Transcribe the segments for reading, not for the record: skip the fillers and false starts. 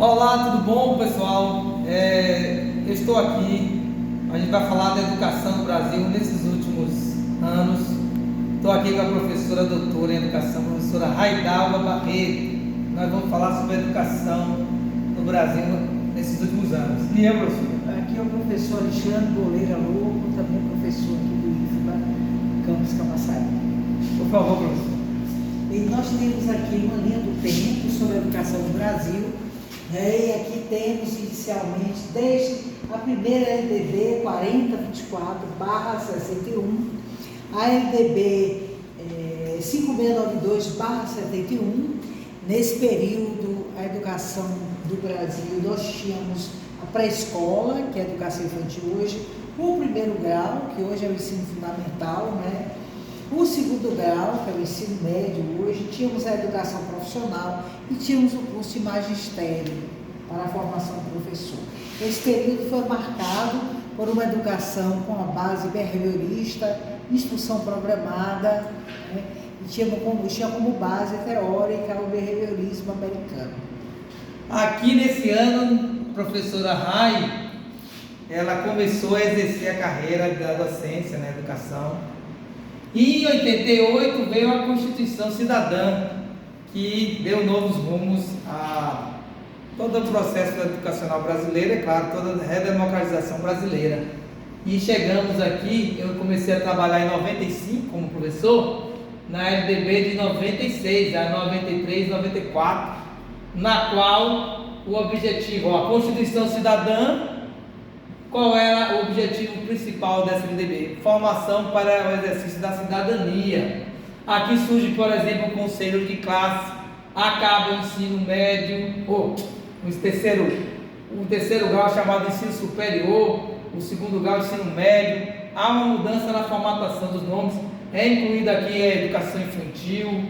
Olá, tudo bom, pessoal? Eu estou aqui, a gente vai falar da educação no Brasil nesses últimos anos. Estou aqui com a professora doutora em educação, professora Raidalva Barreto. Nós vamos falar sobre a educação no Brasil nesses últimos anos. E eu, professor? Aqui é o professor Alexandre Boleira Louco, também professor aqui do IFBA, Campus Camaçari. Por favor, professor. E nós temos aqui uma linha do tempo sobre a educação no Brasil, né? E aqui temos inicialmente desde a primeira LDB 4024/61, a LDB 5692/71. Nesse período, a educação do Brasil, nós tínhamos a pré-escola, que é a educação infantil hoje, o primeiro grau, que hoje é o ensino fundamental, né? O segundo grau, que é o ensino médio hoje, tínhamos a educação profissional e tínhamos o curso de magistério para a formação do professor. Esse período foi marcado por uma educação com a base behaviorista, instrução programada, né? E tinha como base teórica o behaviorismo americano. Aqui nesse ano, a professora Rai, ela começou a exercer a carreira da docência na educação. E em 88 veio a Constituição Cidadã, que deu novos rumos a todo o processo educacional brasileiro, é claro, toda a redemocratização brasileira. E chegamos aqui, eu comecei a trabalhar em 95 como professor, na LDB de 96, a 93, 94, na qual o objetivo, a Constituição Cidadã, qual era o objetivo principal dessa LDB? Formação para o exercício da cidadania. Aqui surge, por exemplo, o conselho de classe, acaba o ensino médio, o terceiro grau é chamado ensino superior, o segundo grau é ensino médio. Há uma mudança na formatação dos nomes, é incluída aqui a educação infantil,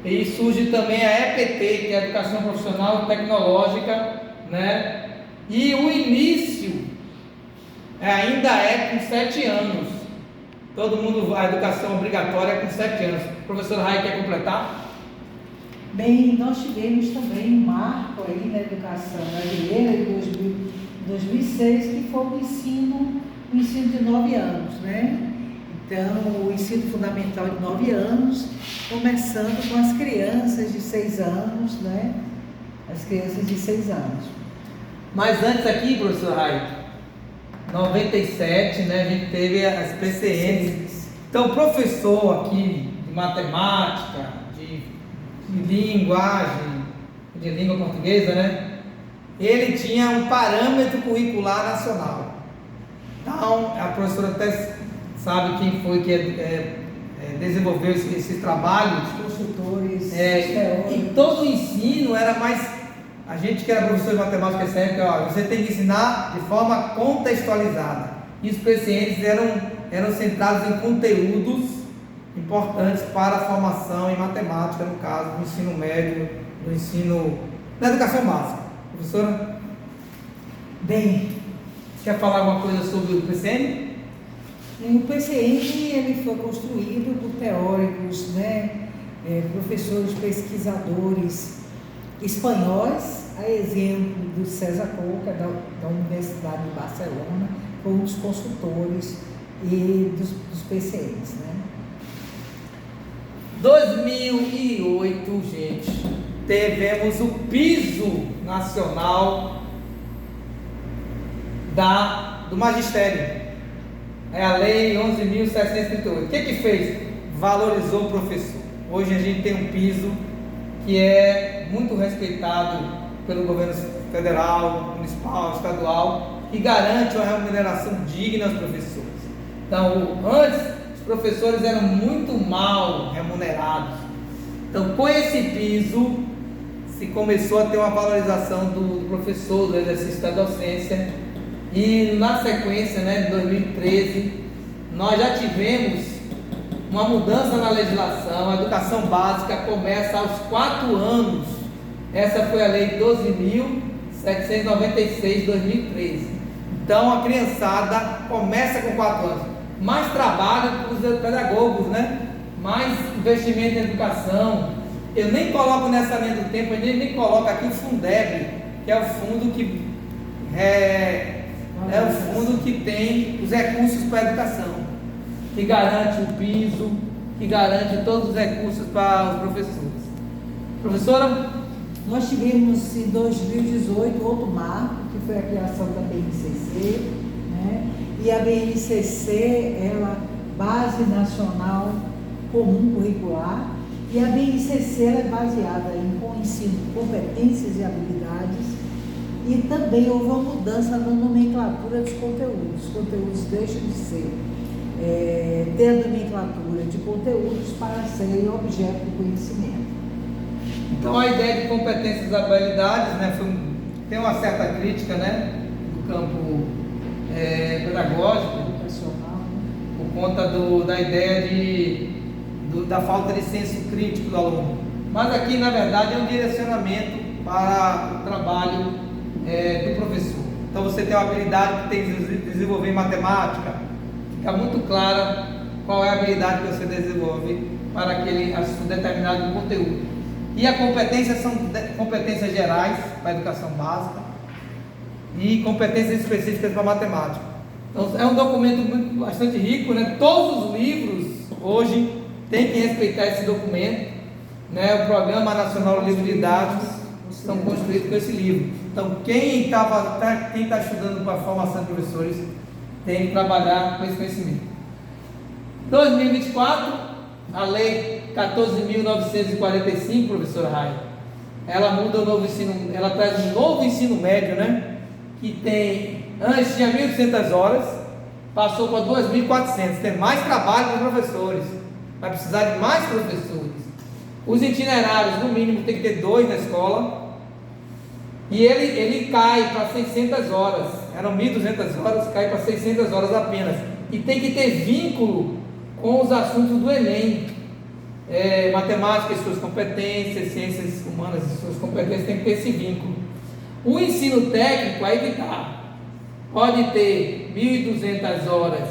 e surge também a EPT, que é a educação profissional e tecnológica, né? E o início ainda é com 7 anos. Todo mundo, a educação obrigatória é com 7 anos. Professor Rai, quer completar? Bem, nós tivemos também um marco aí na educação brasileira em 2006, que foi o ensino de 9 anos, né? Então, o ensino fundamental de 9 anos, começando com as crianças de 6 anos, né? As crianças de 6 anos. Mas antes aqui, professor Rai, 97, né, a gente teve as PCNs. Então, professor aqui de matemática, de linguagem, de língua portuguesa, né, ele tinha um parâmetro curricular nacional. Então, a professora até sabe quem foi que desenvolveu esses trabalhos. Os consultores. E todo o ensino era mais... A gente que era professor de matemática sempre, você tem que ensinar de forma contextualizada. E os PCNs eram centrados em conteúdos importantes para a formação em matemática, no caso do ensino médio, da educação básica. Professora? Bem, Quer falar alguma coisa sobre o PCN? o PCN ele foi construído por teóricos, né, professores, pesquisadores espanhóis, a exemplo do César Coca, da Universidade de Barcelona, foi um dos consultores e dos PCNs, né? 2008, gente, tivemos o piso nacional do magistério. É a lei 11.738. O que fez? Valorizou o professor. Hoje a gente tem um piso que é muito respeitado pelo governo federal, municipal, estadual, e garante uma remuneração digna aos professores. Então, antes, os professores eram muito mal remunerados. Então, com esse piso, se começou a ter uma valorização do professor, do exercício da docência, e na sequência, né, de 2013, nós já tivemos uma mudança na legislação. A educação básica começa aos 4 anos. Essa foi a lei 12.796 de 2013. Então a criançada começa com 4 anos. Mais trabalho para os pedagogos, né? Mais investimento em educação. Eu nem coloco nessa linha do tempo, nem coloco aqui o Fundeb, que é o fundo que é o fundo que tem os recursos para a educação, que garante o piso, que garante todos os recursos para os professores. Professora? Nós tivemos em 2018 outro marco, que foi a criação da BNCC, né? E a BNCC, ela, Base Nacional Comum Curricular, e a BNCC ela é baseada em ensino de competências e habilidades, e também houve uma mudança na nomenclatura dos conteúdos. Os conteúdos deixam de ser ter a nomenclatura de conteúdos para serem objeto de conhecimento. Então a ideia de competências e habilidades, né, tem uma certa crítica, né, do campo pedagógico, Educacional, né? por conta da ideia da falta de senso crítico do aluno. Mas aqui, na verdade, é um direcionamento para o trabalho do professor. Então você tem uma habilidade que tem que desenvolver em matemática, fica muito clara qual é a habilidade que você desenvolve para aquele determinado conteúdo. E a competência são competências gerais para a educação básica e competências específicas para a matemática. Então é um documento bastante rico, né? Todos os livros hoje têm que respeitar esse documento, né? O Programa Nacional Livre Didático são construídos com esse livro. Então quem está estudando para a formação de professores tem que trabalhar com esse conhecimento. 2024, a lei 14.945, professora Rai, ela muda o novo ensino, ela traz um novo ensino médio, né? Que tem, antes tinha 1.800 horas, passou para 2.400, tem mais trabalho para os professores, vai precisar de mais professores. Os itinerários, no mínimo, tem que ter 2 na escola, e ele cai para 600 horas, eram 1.200 horas, cai para 600 horas apenas, e tem que ter vínculo com os assuntos do Enem. Matemática e suas competências, ciências humanas e suas competências, tem que ter esse vínculo. O ensino técnico, aí que está, pode ter 1.200 horas,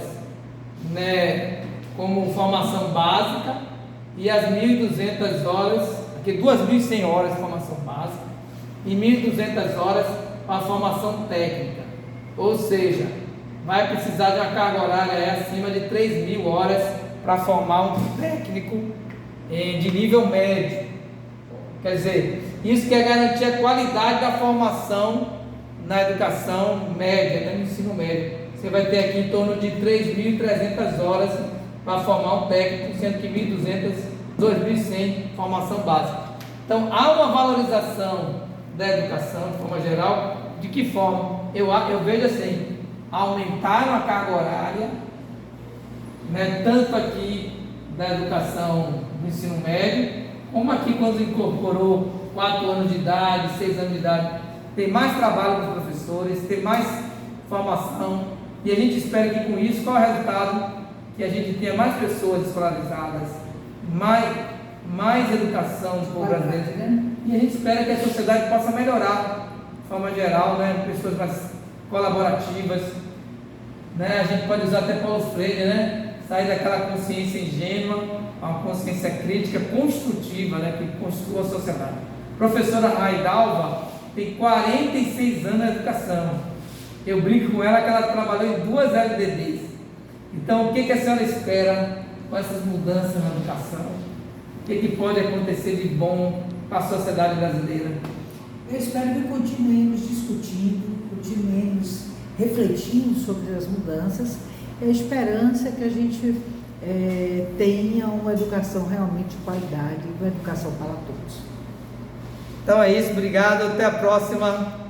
né, como formação básica, e as 1.200 horas, aqui 2.100 horas de formação básica, e 1.200 horas para formação técnica, ou seja, vai precisar de uma carga horária acima de 3.000 horas para formar um técnico de nível médio. Quer dizer, isso quer garantir a qualidade da formação na educação média, no ensino médio. Você vai ter aqui em torno de 3.300 horas para formar um técnico, sendo que 1.200, 2.100 formação básica. Então há uma valorização da educação de forma geral. De que forma? Eu vejo assim, aumentaram a carga horária, né, tanto aqui da educação do ensino médio, como aqui quando incorporou 4 anos de idade, 6 anos de idade, tem mais trabalho para os professores, tem mais formação, e a gente espera que com isso, qual é o resultado? Que a gente tenha mais pessoas escolarizadas, mais educação do povo brasileiro, né? E a gente espera que a sociedade possa melhorar de forma geral, né? Pessoas mais colaborativas, né? A gente pode usar até Paulo Freire, né? Sair daquela consciência ingênua a uma consciência crítica construtiva, né? Que construa a sociedade. Professora Raidalva tem 46 anos na educação. Eu brinco com ela que ela trabalhou em 2 LDBs. Então, o que a senhora espera com essas mudanças na educação? O que pode acontecer de bom para a sociedade brasileira? Eu espero que continuemos discutindo, continuemos refletindo sobre as mudanças. É a esperança que a gente tenha uma educação realmente de qualidade, uma educação para todos. Então é isso, obrigado, até a próxima.